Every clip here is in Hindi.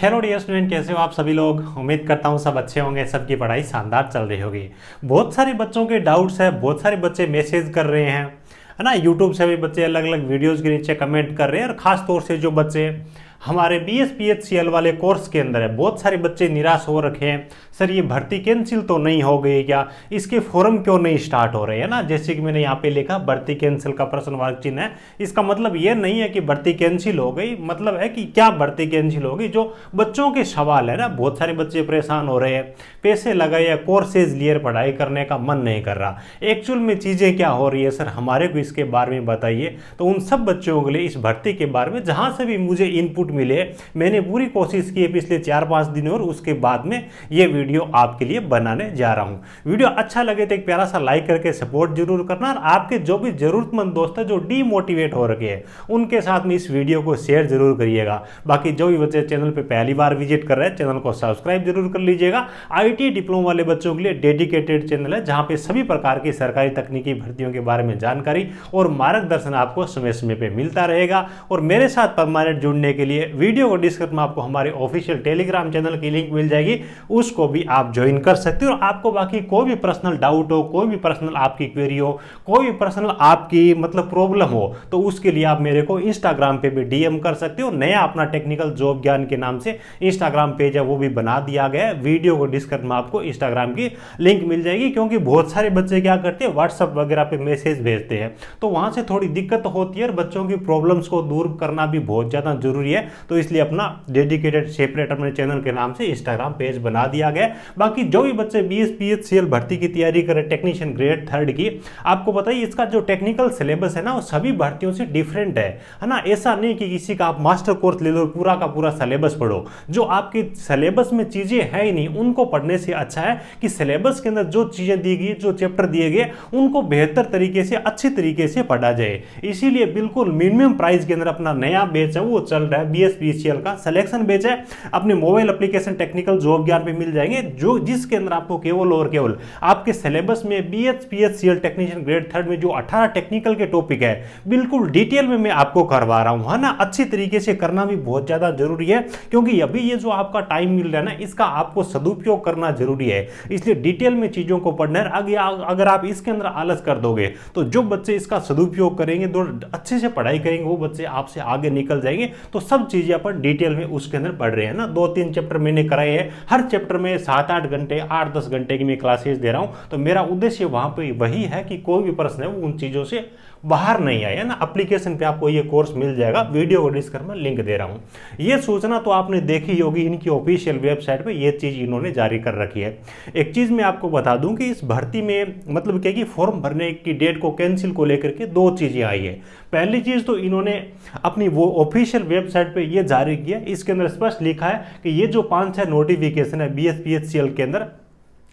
हेलो डियर स्टूडेंट, कैसे हो आप सभी लोग। उम्मीद करता हूँ सब अच्छे होंगे, सबकी पढ़ाई शानदार चल रही होगी। बहुत सारे बच्चों के डाउट्स है, बहुत सारे बच्चे मैसेज कर रहे हैं, है ना। यूट्यूब से भी बच्चे अलग अलग वीडियोस के नीचे कमेंट कर रहे हैं, और खास तौर से जो बच्चे हमारे BSPHCL वाले कोर्स के अंदर है, बहुत सारे बच्चे निराश हो रखे हैं। सर ये भर्ती कैंसिल तो नहीं हो गई क्या, इसके फॉर्म क्यों नहीं स्टार्ट हो रहे हैं ना। जैसे कि मैंने यहाँ पे लिखा भर्ती कैंसिल का प्रश्नवाचक चिन्ह है। इसका मतलब ये नहीं है कि भर्ती कैंसिल हो गई, मतलब है कि क्या भर्ती कैंसिल हो गई। जो बच्चों के सवाल है ना, बहुत सारे बच्चे परेशान हो रहे हैं, पैसे लगाए या कोर्सेज लिए, पढ़ाई करने का मन नहीं कर रहा। एक्चुअल में चीज़ें क्या हो रही है सर, हमारे को इसके बारे में बताइए। तो उन सब बच्चों के लिए इस भर्ती के बारे में जहाँ से भी मुझे इनपुट मिले, मैंने पूरी कोशिश की है पिछले 4-5 दिनों, और उसके बाद में ये वीडियो आपके लिए बनाने जा रहा हूँ। वीडियो अच्छा लगे तो एक प्यारा सा लाइक करके सपोर्ट जरूर करना, और आपके जो भी जरूरतमंद दोस्त है जो डीमोटिवेट हो रखे हैं उनके साथ में इस वीडियो को शेयर जरूर करिएगा। बाकी जो भी बच्चे चैनल पे पहली बार विजिट कर रहे हैं, चैनल को सब्सक्राइब जरूर कर लीजिएगा। IT डिप्लोमा वाले बच्चों के लिए डेडिकेटेड चैनल है, जहाँ पे सभी प्रकार की सरकारी तकनीकी भर्तियों के बारे में जानकारी और मार्गदर्शन आपको समय समय पे मिलता रहेगा। और मेरे साथ परमानेंट जुड़ने के लिए वीडियो को डिस्क्रिप्शन में आपको हमारे ऑफिशियल टेलीग्राम चैनल की लिंक मिल जाएगी, उसको भी आप ज्वाइन कर सकते हो। और आपको बाकी कोई भी पर्सनल डाउट हो, कोई भी पर्सनल आपकी क्वेरी हो, कोई भी पर्सनल आपकी मतलब प्रॉब्लम हो, तो उसके लिए आप मेरे को इंस्टाग्राम पे भी DM कर सकते हो। नया अपना टेक्निकल जॉब ज्ञान के नाम से इंस्टाग्राम पेज है, वो भी बना दिया गया है। वीडियो को डिस्क्रिप्शन में आपको इंस्टाग्राम की लिंक मिल जाएगी, क्योंकि बहुत सारे बच्चे क्या करते हैं, व्हाट्सएप वगैरह पे मैसेज भेजते हैं, तो वहां से थोड़ी दिक्कत होती है, और बच्चों की प्रॉब्लम्स को दूर करना भी बहुत ज़्यादा जरूरी है। तो इसलिए अपना डेडिकेटेड सेपरेट अपने चैनल के नाम से इंस्टाग्राम पेज बना दिया गया। बाकी जो भी बच्चे BSPHCL भर्ती की तैयारी करें, टेक्नीशियन ग्रेड 3 की, आपको बताइए इसका जो टेक्निकल सिलेबस है ना, वो सभी भर्तियों से डिफरेंट है ना। ऐसा नहीं कि किसी का आप मास्टर कोर्स ले लो, पूरा का पूरा सिलेबस पढ़ो। जो आपके सिलेबस में चीजें है ही नहीं, उनको पढ़ने से अच्छा है कि सिलेबस के अंदर जो चीजें दी गई, जो चैप्टर दिए गए, उनको बेहतर तरीके से, अच्छे तरीके से पढ़ा जाए। इसीलिए बिल्कुल मिनिमम प्राइस के अंदर अपना नया बैच है वो चल रहा है, BSPHCL का सिलेक्शन बैच है। अपने मोबाइल एप्लीकेशन टेक्निकल जॉब ज्ञान पे मिल जाएंगे, जो जिसके अंदर आपको केवल और केवल आपके सिलेबस में BSPHCL टेक्नीशियन ग्रेड 3 में जो 18 टेक्निकल के टॉपिक है, बिल्कुल डिटेल में मैं आपको करवा रहा हूं, है ना। अच्छी तरीके से करना भी बहुत ज्यादा जरूरी है, क्योंकि अभी ये जो आपका टाइम मिल रहा है ना, इसका आपको सदुपयोग करना जरूरी है। इसलिए डिटेल में चीजों को पढ़ना है। अगर आप इसके अंदर आलस कर दोगे, तो जो बच्चे इसका सदुपयोग करेंगे, जो अच्छे से पढ़ाई करेंगे, वो बच्चे आपसे आगे निकल जाएंगे। तो सब चीजें अपन डिटेल में उसके अंदर पढ़ रहे हैं ना। 2-3 चैप्टर मैंने कराए हैं, हर चैप्टर में 7-8 घंटे, 8-10 घंटे की मैं क्लासेस दे रहा हूं। तो मेरा उद्देश्य वहां पे वही है कि कोई भी प्रश्न है वो उन चीजों से बाहर नहीं आए, है ना। एप्लीकेशन पे आपको ये कोर्स मिल जाएगा, वीडियो को डिस्क्रिप्शन में लिंक दे रहा हूं। ये सूचना तो आपने देखी होगी, इनकी ऑफिशियल वेबसाइट पे ये चीज इन्होंने जारी कर रखी है। एक चीज मैं आपको बता दूं कि इस भर्ती में मतलब क्या कि फॉर्म भरने की डेट को कैंसिल को लेकर के 2 चीजें आई है। पहली चीज तो इन्होंने अपनी वो ऑफिशियल वेबसाइट पे ये जारी किया, इसके अंदर स्पष्ट लिखा है कि ये जो 5-6 नोटिफिकेशन है BSPHCL के अंदर,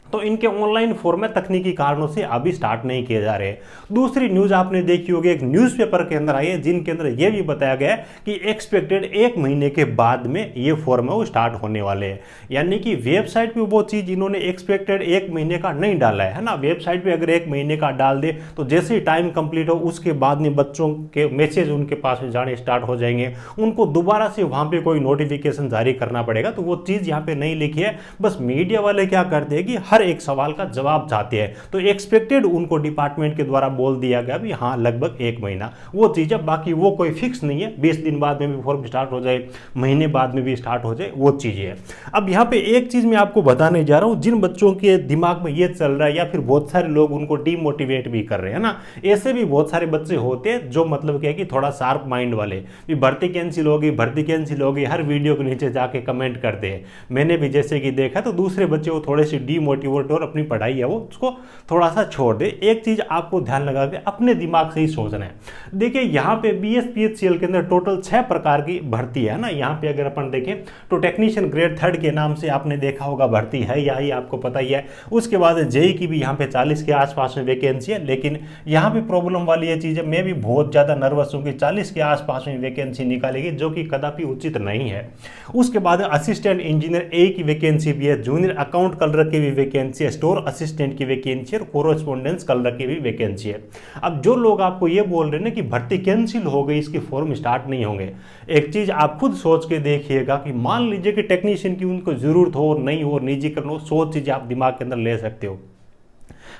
तो इनके ऑनलाइन फॉर्म में तकनीकी कारणों से अभी स्टार्ट नहीं किए जा रहे। दूसरी न्यूज आपने देखी होगी, एक न्यूज़पेपर के अंदर आई है, जिनके अंदर यह भी बताया गया है कि एक्सपेक्टेड 1 महीने के बाद में ये फॉर्म है वो स्टार्ट होने वाले हैं। यानी कि वेबसाइट पे वो चीज इन्होंने एक्सपेक्टेड 1 महीने का नहीं डाला है ना। वेबसाइट पे अगर 1 महीने का डाल दे, तो जैसे ही टाइम कंप्लीट हो उसके बाद में बच्चों के मैसेज उनके पास में जाने स्टार्ट हो जाएंगे, उनको दोबारा से वहां पे कोई नोटिफिकेशन जारी करना पड़ेगा। तो वो चीज यहाँ पे नहीं लिखी है। बस मीडिया वाले क्या करते हैं कि हर एक सवाल का जवाब चाहते हैं, तो एक्सपेक्टेड उनको डिपार्टमेंट के द्वारा बोल दिया गया भी हाँ लगभग 1 महीना, वो चीज है। बाकी वो कोई फिक्स नहीं है, 20 दिन बाद में भी फॉर्म स्टार्ट हो जाए, महीने बाद में भी स्टार्ट हो जाए, वो चीजें है। अब यहाँ पे एक चीज मैं आपको बताने जा रहा हूं, जिन बच्चों के दिमाग में ये चल रहा है, या फिर बहुत सारे लोग उनको डिमोटिवेट भी कर रहे हैं ना, ऐसे भी बहुत सारे बच्चे होते हैं जो मतलब क्या है कि थोड़ा शार्प माइंड वाले, भी भर्ती कैंसिल होगी, भर्ती कैंसिल होगी, हर वीडियो के नीचे जाके कमेंट करते हैं। मैंने भी जैसे कि देखा, तो दूसरे बच्चे वो थोड़े से डिमोटिवेट और अपनी पढ़ाई है वो उसको थोड़ा सा छोड़ दे। एक चीज आपको ध्यान लगा के अपने दिमाग से ही सोचना है। देखिए यहाँ पे BSPHCL के अंदर टोटल 6 प्रकार की भर्ती है ना। यहाँ पे अगर अपन देखें तो टेक्नीशियन ग्रेड 3 के नाम से आपने देखा होगा भर्ती है, यही आपको पता ही है। उसके बाद JEE की भी यहाँ पे 40 के आसपास में वैकेंसी है, लेकिन यहाँ पे प्रॉब्लम वाली ये चीज है, मैं भी बहुत ज्यादा नर्वस हूँ कि 40 के आसपास में वैकेंसी निकालेगी, जो कि कदापि उचित नहीं है। उसके बाद असिस्टेंट इंजीनियर A की वैकेंसी भी है, जूनियर अकाउंट क्लर्क की भी वैकेंसी है, स्टोर असिस्टेंट की वैकेंसी है और कोरोस्पोंडेंस क्लर्क की भी वैकेंसी है। अब जो लोग आपको ये बोल रहे हैं ना कि भर्ती कैंसिल हो गई, इसके फॉर्म स्टार्ट नहीं होंगे, एक चीज आप खुद सोच के देखिएगा कि मान लीजिए कि टेक्नीशियन की उनको जरूरत हो और नहीं हो, निजीकरण हो, 100 चीजें आप दिमाग के अंदर ले सकते हो।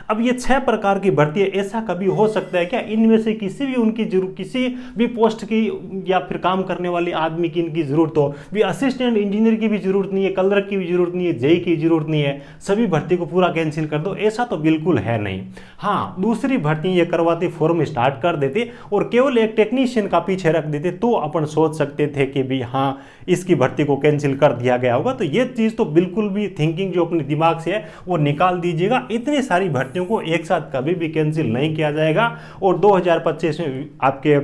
अब ये 6 प्रकार की भर्ती है, ऐसा कभी हो सकता है क्या इनमें से किसी भी उनकी जरूरत, किसी भी पोस्ट की या फिर काम करने वाले आदमी की इनकी जरूरत हो? भी असिस्टेंट इंजीनियर की भी जरूरत नहीं है, क्लर्क की भी जरूरत नहीं है, जेई की जरूरत नहीं है, सभी भर्ती को पूरा कैंसिल कर दो, ऐसा तो बिल्कुल है नहीं। हाँ, दूसरी भर्ती ये करवाते, फॉर्म स्टार्ट कर देते और केवल एक टेक्नीशियन का पीछे रख देते, तो अपन सोच सकते थे कि भी हाँ इसकी भर्ती को कैंसिल कर दिया गया होगा। तो ये चीज़ तो बिल्कुल भी थिंकिंग जो अपने दिमाग से है वो निकाल दीजिएगा। इतनी सारी भर्तियों को एक साथ कभी भी कैंसिल नहीं किया जाएगा। और 2025 में आपके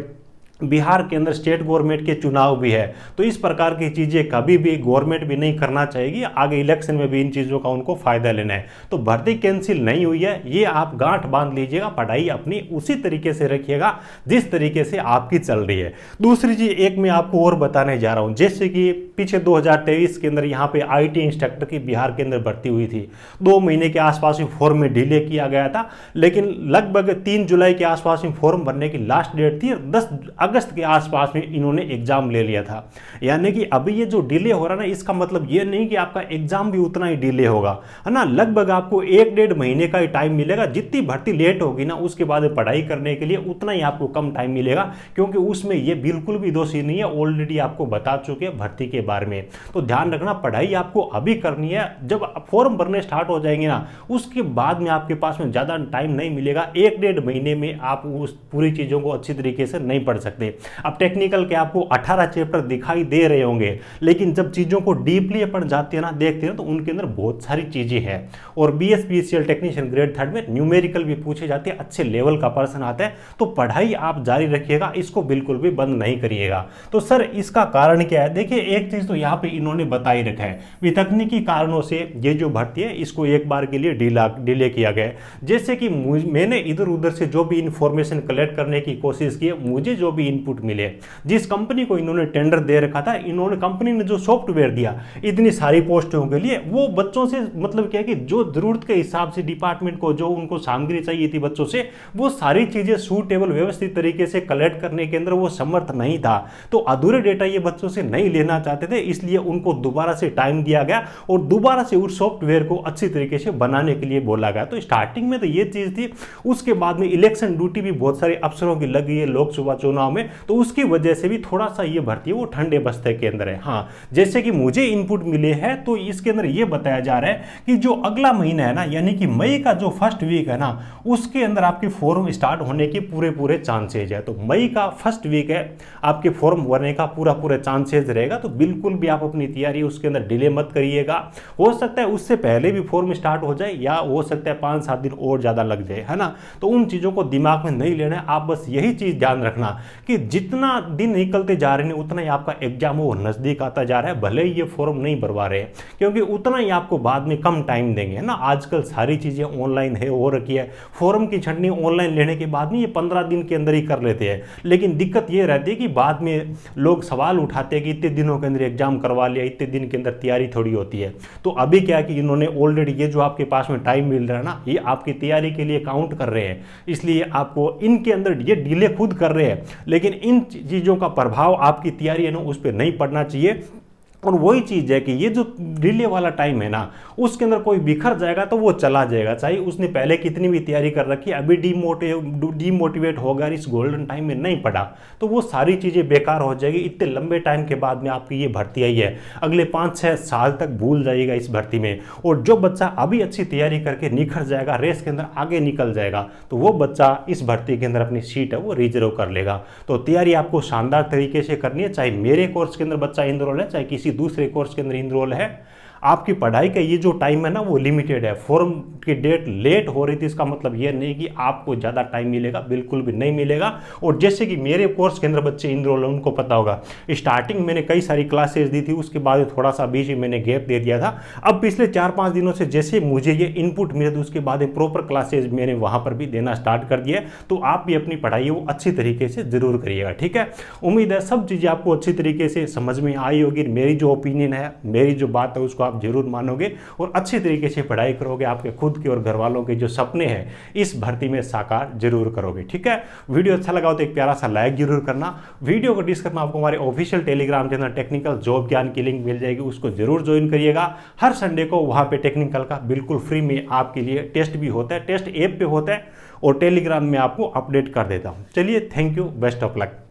बिहार के अंदर स्टेट गवर्नमेंट के चुनाव भी है, तो इस प्रकार की चीज़ें कभी भी गवर्नमेंट भी नहीं करना चाहेगी। आगे इलेक्शन में भी इन चीज़ों का उनको फायदा लेना है। तो भर्ती कैंसिल नहीं हुई है, ये आप गांठ बांध लीजिएगा, पढ़ाई अपनी उसी तरीके से रखिएगा जिस तरीके से आपकी चल रही है। दूसरी चीज़ एक मैं आपको और बताने जा रहा हूँ, जैसे कि पीछे 2023 के अंदर यहाँ पे IT इंस्ट्रक्टर की बिहार के अंदर भर्ती हुई थी। 2 महीने के आसपास में फॉर्म में डिले किया गया था, लेकिन लगभग 3 जुलाई के आसपास में फॉर्म भरने की लास्ट डेट थी। 10 अगस्त के आसपास में इन्होंने एग्जाम ले लिया था। यानी कि अभी ये जो डिले हो रहा है ना, इसका मतलब ये नहीं कि आपका एग्जाम भी उतना ही डिले होगा, है ना। लगभग आपको 1-1.5 महीने का ही टाइम मिलेगा। जितनी भर्ती लेट होगी ना, उसके बाद पढ़ाई करने के लिए उतना ही आपको कम टाइम मिलेगा, क्योंकि उसमें ये बिल्कुल भी दोषी नहीं है, ऑलरेडी आपको बता चुके हैं भर्ती के बारे में। तो ध्यान रखना, पढ़ाई आपको अभी करनी है। जब फॉर्म भरने स्टार्ट हो जाएंगे ना, उसके बाद में आपके पास में ज़्यादा टाइम नहीं मिलेगा। 1-1.5 महीने में आप उस पूरी चीज़ों को अच्छी तरीके से नहीं पढ़ सकते। अब टेक्निकल के आपको 18 चैप्टर दिखाई दे रहे होंगे, लेकिन जब चीज़ों को डीपली अपन जाते हैं ना, देखते हैं तो उनके अंदर बहुत सारी चीज़ें हैं। और BSPCL टेक्नीशियन ग्रेड 3 में न्यूमेरिकल भी पूछे जाते हैं, अच्छे लेवल का पर्सन आता है। तो पढ़ाई आप जारी रखिएगा, इसको बिल्कुल भी बंद नहीं करिएगा। तो सर इसका कारण क्या है? देखिए, एक चीज़ तो यहाँ पे इन्होंने बता ही रखा है, भी तकनीकी कारणों से ये जो भर्ती है इसको एक बार के लिए डिले किया गया है। जैसे कि मैंने इधर उधर से जो भी इंफॉर्मेशन कलेक्ट करने की कोशिश की है, मुझे जो भी इनपुट मिले, जिस कंपनी को इन्होंने टेंडर दे रखा था, इन्होंने कंपनी ने जो सॉफ्टवेयर दिया इतनी सारी पोस्टों के लिए, वो बच्चों से मतलब क्या है कि जो जरूरत के हिसाब से डिपार्टमेंट को जो उनको सामग्री चाहिए थी बच्चों से, वो सारी चीजें सूटेबल व्यवस्थित तरीके से कलेक्ट करने के अंदर वो समर्थ नहीं था। तो अधूरे डेटा ये बच्चों से नहीं लेना चाहते थे, इसलिए उनको दोबारा से टाइम दिया गया और दोबारा से उस सॉफ्टवेयर को अच्छी तरीके से बनाने के लिए बोला गया। तो स्टार्टिंग में तो ये चीज थी। उसके बाद में इलेक्शन ड्यूटी भी बहुत सारे अफसरों की लगी है लोकसभा चुनाव में, तो उसकी वजह से भी थोड़ा सा ये भर्ती है वो ठंडे बस्ते के अंदर है। हाँ, जैसे कि मुझे इनपुट मिले हैं, तो इसके अंदर ये बताया जा रहा है कि जो अगला महीना है ना, यानी कि मई का जो फर्स्ट वीक है ना, उसके अंदर आपके फॉर्म स्टार्ट होने के पूरे चांसेज है। तो मई का फर्स्ट वीक है, आपके फॉर्म भरने का पूरे चांसेज रहेगा। तो बिल्कुल भी आप अपनी तैयारी उसके अंदर डिले मत करिएगा। हो सकता है उससे पहले भी फॉर्म स्टार्ट हो जाए, या हो सकता है 5-7 दिन और ज्यादा लग जाए, है ना। तो उन चीजों को दिमाग में नहीं लेना है। आप बस यही चीज ध्यान रखना कि जितना दिन निकलते जा रहे हैं उतना ही आपका एग्जाम वो नजदीक आता जा रहा है। भले ही ये फॉर्म नहीं भरवा रहे हैं, क्योंकि उतना ही आपको बाद में कम टाइम देंगे, है ना। आजकल सारी चीजें ऑनलाइन है हो रखी है। फॉर्म की छंटनी ऑनलाइन लेने के बाद में ये 15 दिन के अंदर ही कर लेते हैं। लेकिन दिक्कत ये रहती है कि बाद में लोग सवाल उठाते हैं कि इतने दिनों के अंदर एग्जाम करवा लिया, इतने दिन के अंदर तैयारी थोड़ी होती है। तो अभी क्या है कि इन्होंने ऑलरेडी ये जो आपके पास में टाइम मिल रहा है ना, ये आपकी तैयारी के लिए काउंट कर रहे हैं, इसलिए आपको इनके अंदर ये डिले खुद कर रहे हैं। लेकिन इन चीजों का प्रभाव आपकी तैयारी है ना उस पर नहीं पड़ना चाहिए। और वही चीज़ है कि ये जो डिले वाला टाइम है ना, उसके अंदर कोई बिखर जाएगा तो वो चला जाएगा, चाहे उसने पहले कितनी भी तैयारी कर रखी, अभी डीमोटिवेट होगा, इस गोल्डन टाइम में नहीं पड़ा, तो वो सारी चीज़ें बेकार हो जाएगी। इतने लंबे टाइम के बाद में आपकी ये भर्ती आई है, अगले 5-6 साल तक भूल जाइएगा इस भर्ती में। और जो बच्चा अभी अच्छी तैयारी करके निखर जाएगा, रेस के अंदर आगे निकल जाएगा, तो वो बच्चा इस भर्ती के अंदर अपनी सीट है वो रिजर्व कर लेगा। तो तैयारी आपको शानदार तरीके से करनी है, चाहे मेरे कोर्स के अंदर बच्चा इनरोल है, चाहे किसी दूसरे कोर्स के अंदर इनरोल है। आपकी पढ़ाई का ये जो टाइम है ना वो लिमिटेड है। फॉर्म की डेट लेट हो रही थी, इसका मतलब ये नहीं कि आपको ज़्यादा टाइम मिलेगा, बिल्कुल भी नहीं मिलेगा। और जैसे कि मेरे कोर्स के अंदर बच्चे इनरोल हैं, उनको पता होगा स्टार्टिंग मैंने कई सारी क्लासेस दी थी, उसके बाद थोड़ा सा बीच में मैंने गैप दे दिया था। अब पिछले 4-5 दिनों से जैसे मुझे ये इनपुट मिले, तो उसके बाद प्रॉपर क्लासेज मैंने वहाँ पर भी देना स्टार्ट कर दिया। तो आप भी अपनी पढ़ाई वो अच्छी तरीके से जरूर करिएगा, ठीक है। उम्मीद है सब चीज़ें आपको अच्छी तरीके से समझ में आई होगी। मेरी जो ओपिनियन है, मेरी जो बात है, उसको आप आप जरूर मानोगे और अच्छी तरीके से पढ़ाई करोगे, आपके खुद के और घर वालों के जो सपने हैं इस भर्ती में साकार जरूर करोगे। ठीक है, वीडियो अच्छा लगा हो तो एक प्यारा सा लाइक जरूर करना। वीडियो को डिस्क्रिप्शन में आपको हमारे official Telegram channel technical job ज्ञान की लिंक मिल जाएगी, उसको जरूर ज्वाइन करिएगा। हर संडे को वहां पे टेक्निकल का बिल्कुल फ्री में आपके लिए टेस्ट भी होता है, टेस्ट ऐप पे होता है और टेलीग्राम में आपको अपडेट कर देता हूं। चलिए, thank you, best of luck.